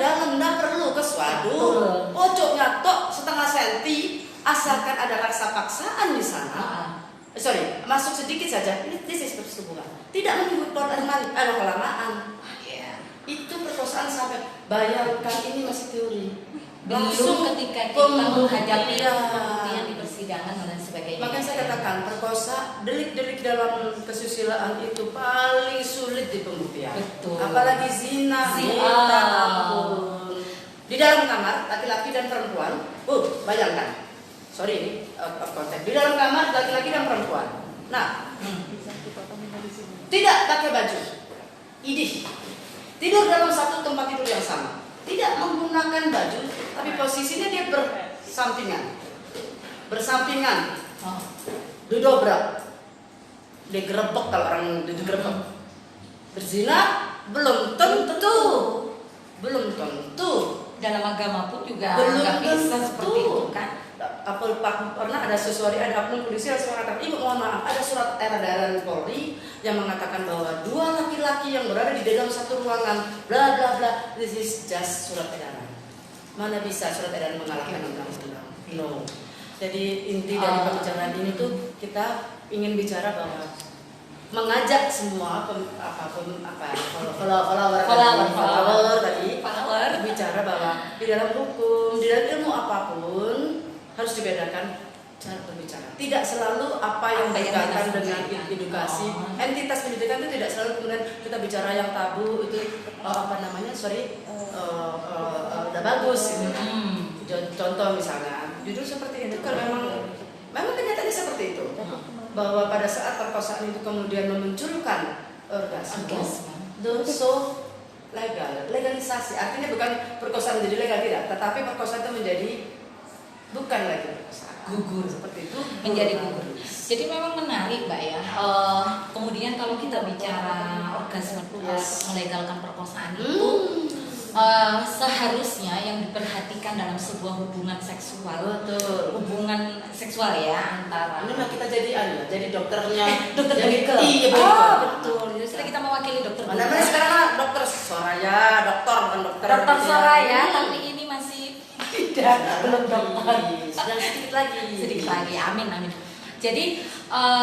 dalam, nggak perlu ke suadu. Pojoknya tok setengah senti, asalkan ada rasa paksaan di sana. Sorry, masuk sedikit saja. Ini is persetubuhan. Tidak menunggu kelamaan. Itu perkosaan sampai bayangkan ini masih teori. Langsung ketika kita menghadapi pembuktian di persidangan dan sebagainya. Makanya saya katakan perkosa, delik-delik dalam kesusilaan itu paling sulit di pembuktian. Betul. Apalagi zina. Ampun. Di dalam kamar laki-laki dan perempuan. Bayangkan. Sorry ini konteks. Di dalam kamar laki-laki dan perempuan. Nah, tidak pakai baju. Idih. Tidur dalam satu tempat tidur yang sama. Tidak menggunakan baju, tapi posisinya dia bersampingan, didobrak, digerebek kalau orang digerebek. Berzina belum tentu. Dalam agama pun juga Belum nggak bisa tentu. seperti itu kan. Pernah ada sesuatu, ada oknum polisi yang mengatakan, ibu mohon maaf, ada surat edaran Polri yang mengatakan bahwa dua laki-laki yang berada di dalam satu ruangan, bla bla bla, this is just surat edaran. Mana bisa surat edaran mengalahkan undang-undang? No. Jadi inti dari pembicaraan ini tuh kita ingin bicara bahwa mengajak semua follower tadi bicara bahwa di dalam hukum, di dalam ilmu apapun harus dibedakan cara berbicara. Tidak selalu apa yang berkaitan dengan edukasi. Entitas pendidikan itu tidak selalu kemudian kita bicara yang tabu itu udah bagus gitu. Contoh misalnya, judul seperti itu kan memang kenyataannya seperti itu. Bahwa pada saat perkosaan itu kemudian memunculkan orgasme, dosa legal, legalisasi. Artinya bukan perkosaan menjadi legal tidak, tetapi perkosaan itu menjadi bukan lagi perkosaan, gugur seperti itu, menjadi gugur. Jadi memang menarik Mbak ya. Kemudian kalau kita bicara orgasme melegalkan perkosaan itu seharusnya yang diperhatikan dalam sebuah hubungan seksual, hubungan seksual ya antara. Ini mah kita jadi dokternya, dokter jadi medical. Betul. Jadi kita mewakili dokter. Mana sekarang dokter Soraya, bukan dokter. Dokter Soraya, tapi ini masih belum dokter. Sedikit lagi. Amin. Jadi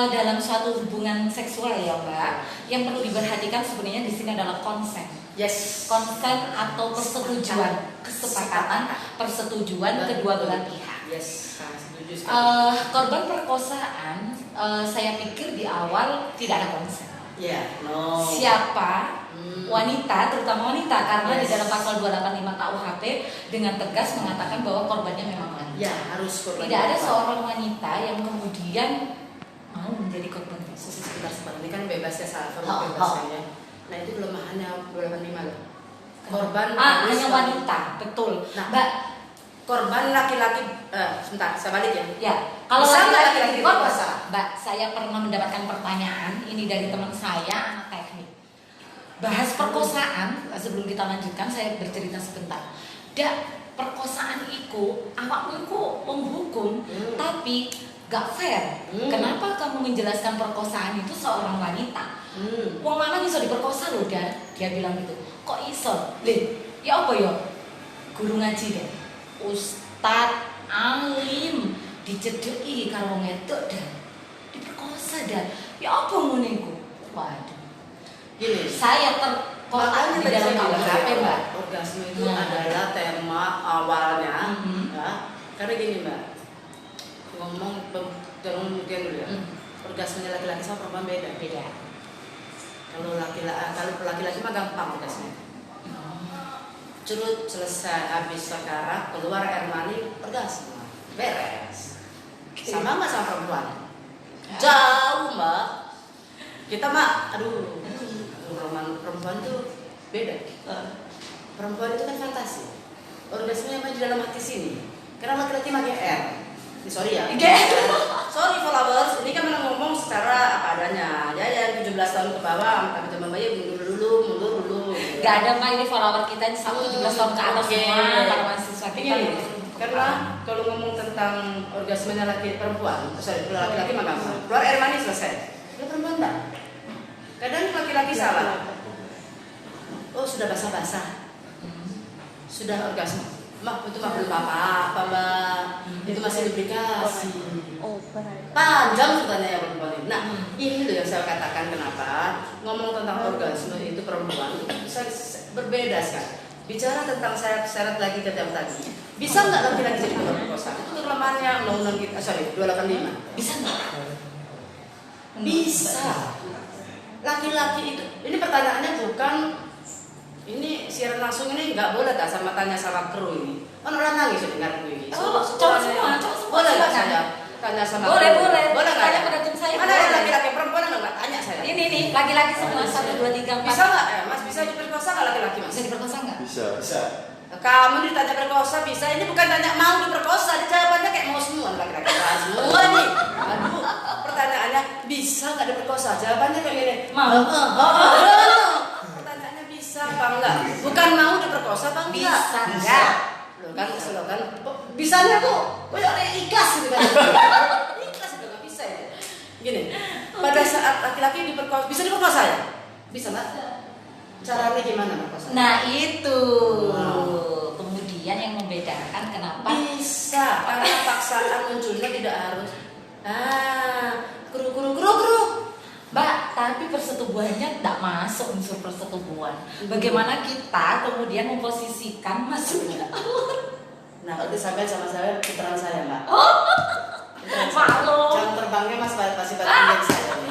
dalam suatu hubungan seksual ya Mbak, yang perlu diperhatikan sebenarnya di sini adalah konsen. Yes. Konsen atau kesepakatan, persetujuan kedua belah pihak. Yes, setuju. Korban perkosaan, saya pikir di awal tidak ada konsen. No. Siapa? Wanita, terutama wanita, karena di dalam pasal 285 KUHP dengan tegas mengatakan bahwa korbannya memang wanita. Harus korban. Tidak ada seorang wanita yang kemudian mau menjadi korban sekitar seperti ini kan bebasnya bebasnya. Nah itu belum hanya 285 loh. Korban hanya wanita, betul. Nah, Mbak, korban laki-laki sebentar, saya balik ya. Ya, kalau laki-laki diperkosa, Mbak, saya pernah mendapatkan pertanyaan ini dari teman saya, anak teknik. Bahas perkosaan, sebelum kita lanjutkan saya bercerita sebentar. Perkosaan itu awakmu iku menghukum, tapi gak fair. Kenapa kamu menjelaskan perkosaan itu seorang wanita? Wong lanang iso diperkosa loh, dia bilang gitu. Kok iso? Ya apa ya? Guru ngaji deh. Ustad alim dicedeki karo ngedok dan diperkosa dan ya apa ngono iku? Waduh. Gini, saya terkotak di dalam KUHP Mbak. Orgasme itu adalah tema awalnya, ya. Karena gini Mbak, ngomong jangan mungkin dulu ya. Orgasmenya laki-laki sama perempuan beda. Kalau laki-laki mah gampang orgasme. Curut selesai, habis sekarang keluar air mani, orgasme, beres. Sama nggak sama perempuan? Jauh Mbak. Kita mah, perempuan tuh beda. Perempuan itu kan fantasi. Orgasmenya mah di dalam hati sini. Karena laki-laki mah GR. Sorry ya. Sorry followers, ini kan ngomong secara apa adanya. Ya 17 tahun ke bawah, tapi teman bayi mundur dulu. Gak ada Mbak, ini follower kita ini 17 tahun ke atas semua para mahasiswa kita. Karena kalau ngomong tentang orgasmenya laki-perempuan, laki-laki mah gampang. Keluar air mani selesai. Kalau perempuan enggak. Kadang laki-laki salah. Oh sudah basah-basah. sudah orgasme. Mak, itu mah belum apa-apa, Mbak. Itu masih lubrikasi. Panjang ceritanya ya perempuan ini. Nah, ini loh yang saya katakan kenapa ngomong tentang orgasme itu perempuan bisa berbeda sekali. Bicara tentang syarat lagi ke yang tadi. Bisa nggak laki-laki jadi pemerkosa? Itu kelemahannya undang-undang kita, 285. Bisa nggak? Bisa. Laki-laki itu, ini pertanyaannya bukan ini siaran langsung ini nggak boleh tak sama tanya sama kru ini. Kan orang nangis dengar kru ini. Cowok semua. Boleh nggak Silakan. saya tanya sama Boleh. kru? Boleh nggak? Tanya pada tim saya. Mana yang boleh. laki-laki perempuan nggak tanya saya? Ini nih, laki-laki semua 1, 2, 3, 4. Bisa nggak? Mas bisa diperkosa nggak laki-laki mas? Bisa diperkosa nggak? Bisa. Kamu ditanya perkosa bisa? Ini bukan tanya mau diperkosa, jawabannya kayak mau semua laki-laki. Semua nih. Aduh, pertanyaannya bisa nggak diperkosa? Jawabannya kayak gini. Mau. Pertanyaannya bisa apa enggak? Bukan mau diperkosa apa enggak? Bisa enggak? Loh kan, bisanya kok kayak ikhlas gitu kan. Ikhlas juga nggak bisa ya. Gini, pada saat laki-laki diperkosa, bisa diperkosa ya? Bisa nggak? Caranya gimana perkosa? Nah itu kemudian yang membedakan kenapa Bisa, karena paksaan munculnya tidak harus. Kru. Mbak, tapi persetubuhannya tidak masuk unsur persetubuhan. Bagaimana kita kemudian memposisikan masuknya? Nah, itu sampai sama saya puteran saya, Mbak. Maklum. Jam terbangnya Mas pasti tinggal saya nih.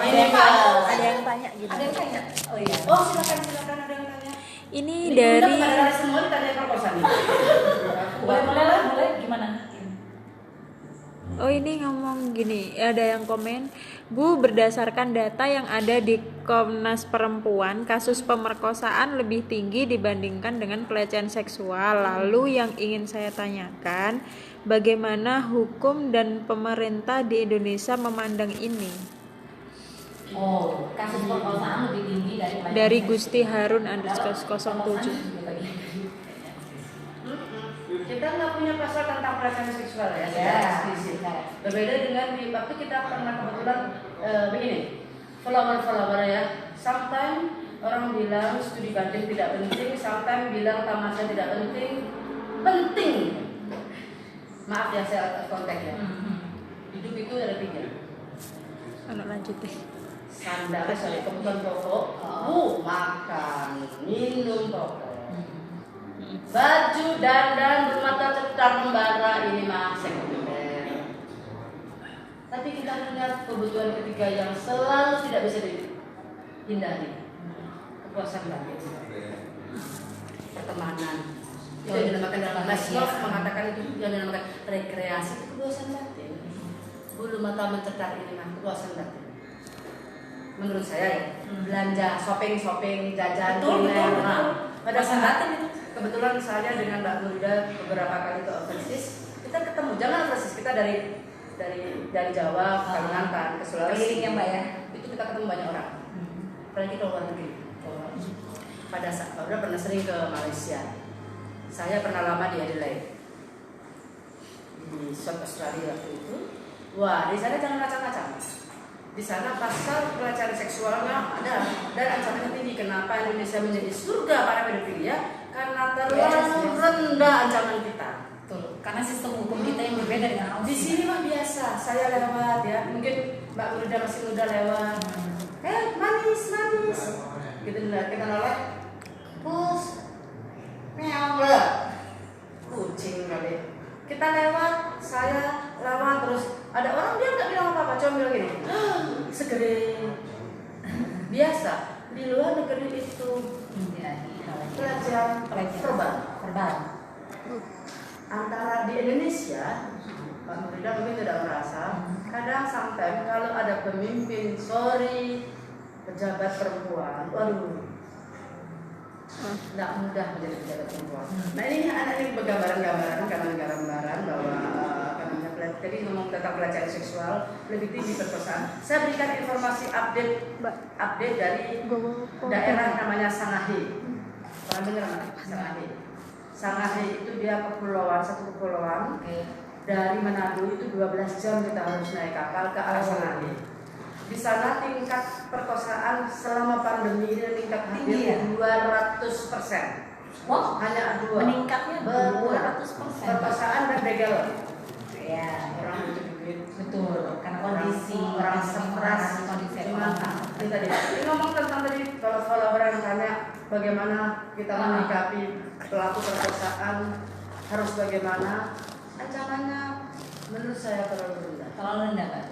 Ini Mbak. Mbak. Ada yang tanya gitu. Ada yang tanya? Oh iya. Oh, silakan ada yang tanya. Ini Ini dari pada semua ditanya perkosa nih. Boleh gimana? Oh ini ngomong gini, ada yang komen, Bu, berdasarkan data yang ada di Komnas Perempuan, kasus pemerkosaan lebih tinggi dibandingkan dengan pelecehan seksual. Lalu yang ingin saya tanyakan, bagaimana hukum dan pemerintah di Indonesia memandang ini? Oh, kasus perkosaan lebih tinggi dari pelecehan Dari seksual. Gusti Harun _07. Kita nggak punya pasal tentang pelecehan seksual ya, secara eksplisit. Berbeda dengan di waktu kita pernah kebetulan begini, follower ya. Sometimes orang bilang studi banding tidak penting, sometimes bilang tamasya tidak penting. Maaf ya saya konteks ya. Hidup itu ada 3. Lanjut deh. Sandal, kebutuhan pokok, makan, minum pokok. Baju, dandan, bermata cetar, membara, ini mah sekunder. Tapi kita punya kebutuhan ketiga yang selalu tidak bisa dihindari. Kepuasan batin, pertemanan. Itu yang dinamakan dalam Maslow mengatakan itu yang dinamakan rekreasi, itu kepuasan batin. Bulu mata mencetar, ini mah kepuasan batin. Menurut saya ya, belanja, shopping, jajan, kuliner. Nah, pada saat itu kebetulan saya dengan Mbak Nurida beberapa kali ke overseas, kita ketemu, jangan overseas, kita dari Jawa, Kalimantan, ke Sulawesi. Keliling ya Mbak ya? Itu kita ketemu banyak orang. Apalagi ke luar negeri. Pada saat Mbak pernah sering ke Malaysia. Saya pernah lama di Adelaide, di South Australia waktu itu. Wah, di sana jangan macam-macam. Di sana pasal pelecehan seksualnya ada dan ancamannya tinggi. Kenapa Indonesia menjadi surga para pedofilia? Karena terlalu rendah ancaman kita. Betul. Karena sistem hukum kita yang berbeda dengan Di sini mah biasa. Saya lewat ya, mungkin Mbak Nurida masih muda lewat. Manis. Gitu kita nolak. Pus, meow lah. Kucing kali. Kita lewat, saya lewat terus. Ada orang dia nggak bilang apa-apa, cuma bilang gini, segede biasa. Di luar negeri itu pelecehan verbal. Antara di Indonesia, Pak Nurida mungkin tidak merasa. Kadang sometimes kalau ada pemimpin, pejabat perempuan, waduh, tidak mudah menjadi pejabat perempuan. Nah ini anak ini gambaran bahwa tadi ngomong tentang pelecehan seksual lebih tinggi perkosaan. Saya berikan informasi update dari daerah namanya Sangahe. Pernah dengar nggak? Sangahe itu dia satu kepulauan. Dari Manado itu 12 jam kita harus naik kapal ke arah Sangahe. Di sana tingkat perkosaan selama pandemi ini tingkat hampir 200%. Wow, hanya dua. meningkatnya Betul. 200%. Perkosaan dan begal. Ya, Orang butuh duit. betul. Karena kondisi orang stres, kondisi gimana? ekonomi. Ini tadi. Ini ngomong tentang tadi kalau follower yang tanya bagaimana kita menyikapi pelaku perkosaan, harus bagaimana? Ancamannya menurut saya terlalu rendah. Terlalu rendah Pak.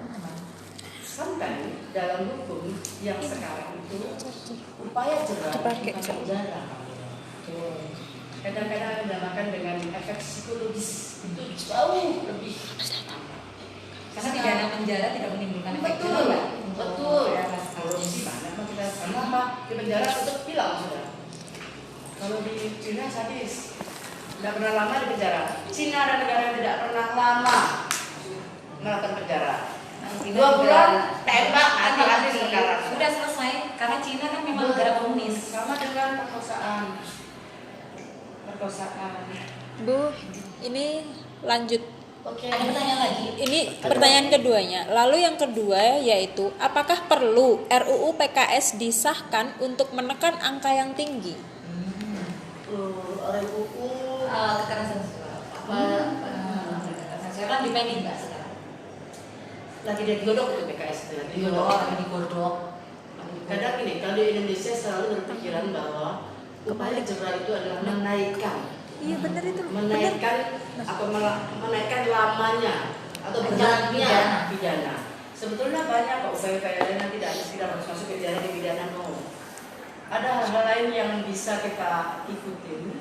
Sampai dalam hukum yang sekarang itu upaya jerah Dipakai. bukan penjara. Kadang-kadang dinamakan dengan efek psikologis itu jauh lebih. Karena pidana penjara tidak menimbulkan efek Betul, jerah, Pak. betul. Ya, Korupsi mana mah kita kenapa di penjara itu bilang sudah. Kalau di Cina sadis, tidak pernah lama di penjara. Cina adalah negara yang tidak pernah lama melakukan penjara. 2 bulan tembak hati-hati sekarang. Sudah selesai karena Cina kan memang negara komunis. Sama dengan perkosaan. Bu, ini lanjut. Oke. Ada pertanyaan lagi? Ini pertanyaan keduanya. Lalu yang kedua yaitu, apakah perlu RUU PKS disahkan untuk menekan angka yang tinggi? RUU Kekerasan seksual. Kekerasan seksual kan dipending Mbak sekarang. lagi digodok itu PKS itu lagi digodok. Lagi digodok. Kadang ini kalau di Indonesia selalu berpikiran bahwa upaya jerah itu adalah menaikkan. Iya benar itu. Menaikkan atau menaikkan lamanya atau Ancaman beratnya pidana. Sebetulnya banyak kok upaya-upaya yang tidak harus masuk ke pidana di pidana no. Ada hal-hal lain yang bisa kita ikutin.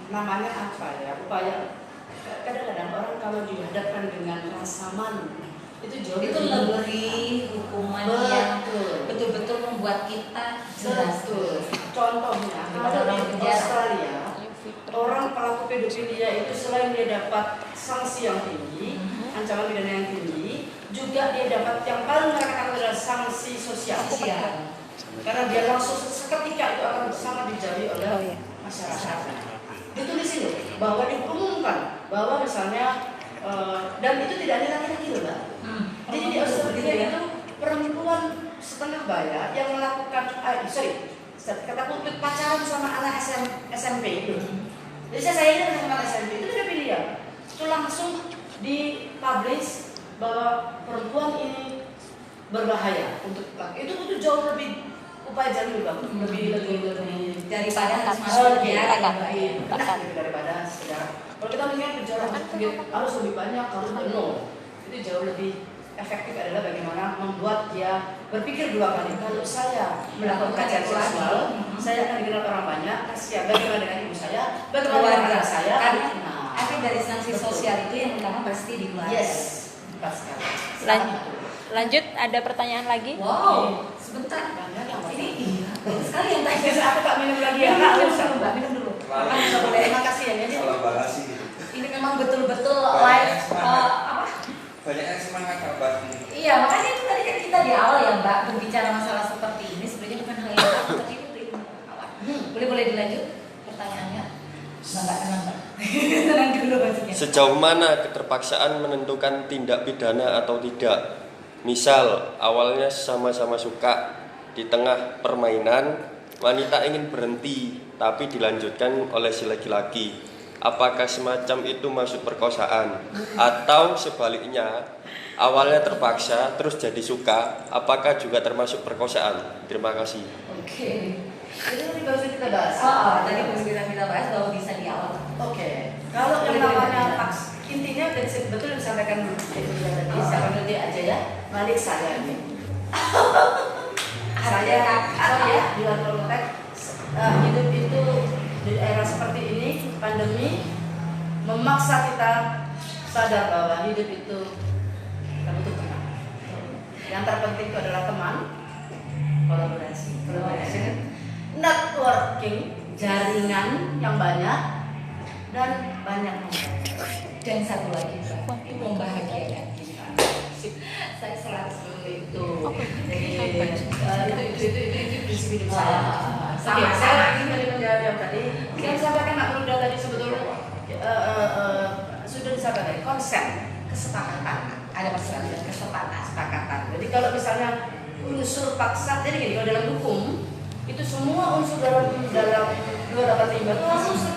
Namanya apa ya? Upaya. Kadang-kadang orang kalau dihadapkan dengan rasa malu itu jauh Itu lebih hukuman yang betul-betul membuat kita jelas. Betul. Contohnya kalau di Australia orang pelaku pedofilia itu selain dia dapat sanksi yang tinggi, ancaman pidana yang tinggi, juga dia dapat yang paling mereka katakan adalah sanksi sosial. Karena dia langsung seketika itu akan sangat dijauhi oleh masyarakat. Ditulis ini bahwa diumumkan bahwa misalnya dan itu tidak ada laki-laki loh, Mbak. Jadi di Australia itu perempuan setengah bayar yang melakukan kata kutip pacaran sama anak SMP itu. Jadi saya ini sama anak SMP itu tidak pilihan. Itu langsung dipublish bahwa perempuan ini berbahaya untuk laki. Itu jauh lebih upaya jauh lebih daripada harus masuk penjara daripada sekedar. Kalau kita melihat penjara harus lebih banyak, harus penuh. Itu jauh lebih efektif adalah bagaimana membuat dia berpikir 2 kali. Kalau saya melakukan pelecehan seksual, saya akan dikenal orang banyak. Kasihan bagaimana dengan ibu saya, bagaimana dengan anak saya. Karena efek dari sanksi sosial itu yang utama pasti di keluarga. Yes, tepat sekali. Lanjut, ada pertanyaan lagi? Wow, sebentar. Ini iya. Sekali yang tanya. Aku tak minum lagi ya. Minum dulu. Makan bisa boleh. Terima kasih ya. Kalau bahas ini Ini memang betul-betul live apa? banyak yang semangat bahas ini. Iya, makanya itu tadi kan kita di awal ya Mbak berbicara masalah seperti ini sebenarnya bukan hal yang sama, tapi itu ilmu pengetahuan. Boleh dilanjut pertanyaannya? Mbak tenang Mbak. Tenang dulu maksudnya. Sejauh mana keterpaksaan menentukan tindak pidana atau tidak? Misal, awalnya sama-sama suka, di tengah permainan, wanita ingin berhenti, tapi dilanjutkan oleh si laki-laki. Apakah semacam itu masuk perkosaan? Atau sebaliknya, awalnya terpaksa, terus jadi suka, apakah juga termasuk perkosaan? Terima kasih. Oke. Jadi ini baru kita bahas. Tadi baru kita bahas bahwa bisa di awal. Oke. Kalau yang namanya intinya betul yang disampaikan Ibu tadi, siapa nanti aja ya, balik saya ini. Saya di luar konteks hidup itu di era seperti ini, pandemi memaksa kita sadar bahwa hidup itu kita butuh teman. Yang terpenting itu adalah teman, kolaborasi, networking, jaringan yang banyak dan banyak Dan satu lagi Mbak, itu membahagiakan kita. Saya selalu seperti itu. Jadi itu prinsip hidup saya. Oke, saya ingin menjawab yang tadi. Yang disampaikan Mbak Ruda tadi sebetulnya sudah disampaikan konsep kesepakatan. Ada masalah kesepakatan. Jadi kalau misalnya unsur paksa, jadi gini, kalau dalam hukum itu semua unsur dalam 200 dapat imbas. Langsung